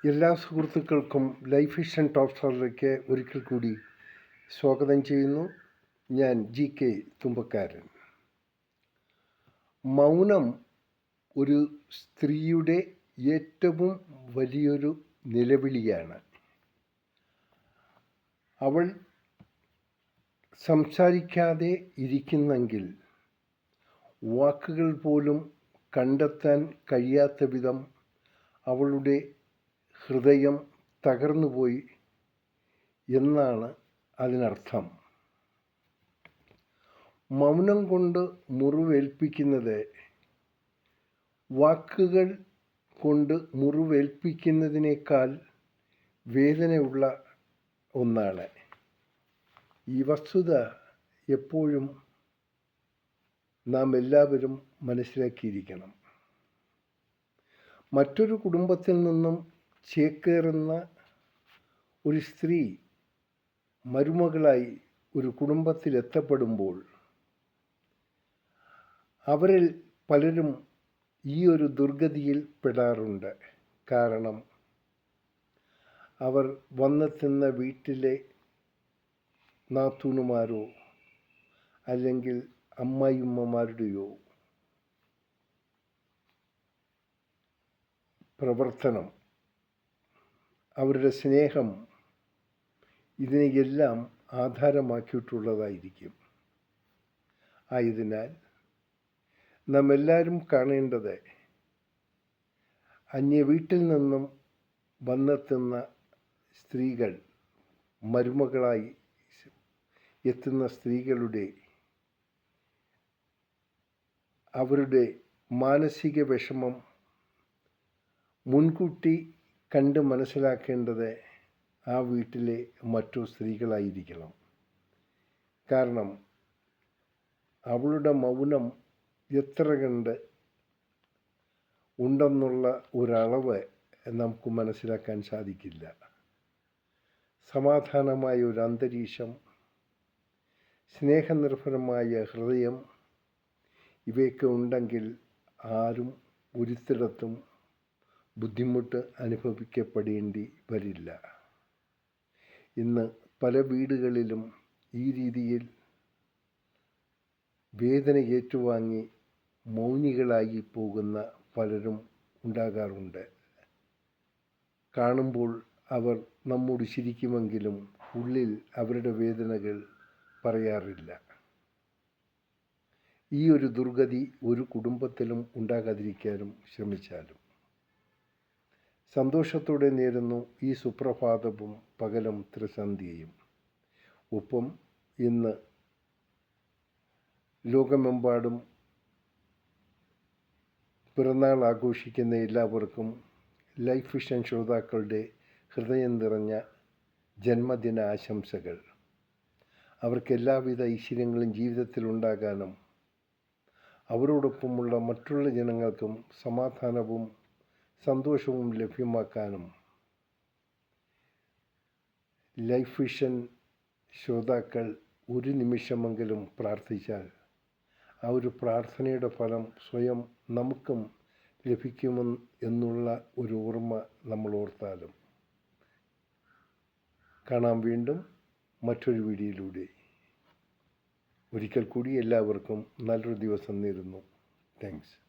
എല്ലാ സുഹൃത്തുക്കൾക്കും life vision top സ്റ്റാറിലേക്ക് ഒരിക്കൽ കൂടി സ്വാഗതം ചെയ്യുന്നു. ഞാൻ GK തുമ്പക്കാരൻ. മൗനം ഒരു സ്ത്രീയുടെ ഏറ്റവും വലിയൊരു നിലവിളിയാണ്. അവൾ സംസാരിക്കാതെ ഇരിക്കുന്നെങ്കിൽ വാക്കുകൾ പോലും കണ്ടെത്താൻ കഴിയാത്ത വിധം അവളുടെ ഹൃദയം തകർന്നുപോയി എന്നാണ് അതിനർത്ഥം. മൗനം കൊണ്ട് മുറിവേൽപ്പിക്കുന്നത് വാക്കുകൾ കൊണ്ട് മുറിവേൽപ്പിക്കുന്നതിനേക്കാൾ വേദനയുള്ള ഒന്നാണ്. ഈ വസ്തുത എപ്പോഴും നാം എല്ലാവരും മനസ്സിലാക്കിയിരിക്കണം. മറ്റൊരു കുടുംബത്തിൽ നിന്നും ചേക്കേറുന്ന ഒരു സ്ത്രീ മരുമകളായി ഒരു കുടുംബത്തിൽ എത്തപ്പെടുമ്പോൾ അവരിൽ പലരും ഈ ഒരു ദുർഗതിയിൽ പെടാറുണ്ട്. കാരണം അവർ വന്നെത്തുന്ന വീട്ടിലെ നാത്തൂനുമാരോ അല്ലെങ്കിൽ അമ്മായിയമ്മമാരുടെയോ പ്രവർത്തനം, അവരുടെ സ്നേഹം ഇതിനെയെല്ലാം ആധാരമാക്കിയിട്ടുള്ളതായിരിക്കും. ആയതിനാൽ നാം എല്ലാവരും കാണേണ്ടത് അന്യ വീട്ടിൽ നിന്നും വന്നെത്തുന്ന സ്ത്രീകൾ, മരുമകളായി എത്തുന്ന സ്ത്രീകളുടെ അവരുടെ മാനസിക വിഷമം മുൻകൂട്ടി കണ്ട് മനസ്സിലാക്കേണ്ടത് ആ വീട്ടിലെ മറ്റു സ്ത്രീകളായിരിക്കണം. കാരണം അവളുടെ മൗനം എത്ര കണ്ട് ഉണ്ടെന്നുള്ള ഒരളവ് നമുക്ക് മനസ്സിലാക്കാൻ സാധിക്കില്ല. സമാധാനമായ ഒരു അന്തരീക്ഷം, സ്നേഹനിർഭരമായ ഹൃദയം, ഇവയൊക്കെ ഉണ്ടെങ്കിൽ ആരും ഒരിടത്തും ബുദ്ധിമുട്ട് അനുഭവിക്കപ്പെടേണ്ടി വരില്ല. ഇന്ന് പല വീടുകളിലും ഈ രീതിയിൽ വേദന ഏറ്റുവാങ്ങി മൗനികളായി പോകുന്ന പലരും ഉണ്ടാകാറുണ്ട്. കാണുമ്പോൾ അവർ നമ്മോട് ചിരിക്കുമെങ്കിലും ഉള്ളിൽ അവരുടെ വേദനകൾ പറയാറില്ല. ഈ ഒരു ദുർഗതി ഒരു കുടുംബത്തിലും ഉണ്ടാകാതിരിക്കാനും ശ്രമിച്ചാലും. സന്തോഷത്തോടെ നേരുന്നു ഈ സുപ്രഭാതവും പകലും ത്രിസന്ധ്യയും. ഒപ്പം ഇന്ന് ലോകമെമ്പാടും പിറന്നാൾ ആഘോഷിക്കുന്ന എല്ലാവർക്കും ലൈഫ് വിഷൻ ശ്രോതാക്കളുടെ ഹൃദയം നിറഞ്ഞ ജന്മദിന ആശംസകൾ. അവർക്ക് എല്ലാവിധ ഐശ്വര്യങ്ങളും ജീവിതത്തിൽ ഉണ്ടാകാനും അവരോടൊപ്പമുള്ള മറ്റുള്ള ജനങ്ങൾക്കും സമാധാനവും സന്തോഷവും ലഭ്യമാക്കാനും ലൈഫ് വിഷൻ ശ്രോതാക്കൾ ഒരു നിമിഷമെങ്കിലും പ്രാർത്ഥിച്ചാൽ ആ ഒരു പ്രാർത്ഥനയുടെ ഫലം സ്വയം നമുക്കും ലഭിക്കുമെന്നുള്ള ഒരു ഓർമ്മ നമ്മൾ ഓർത്താലും. കാണാം വീണ്ടും മറ്റൊരു വീഡിയോയിലൂടെ. ഒരിക്കൽ കൂടി എല്ലാവർക്കും നല്ലൊരു ദിവസം നേരുന്നു. താങ്ക്സ്.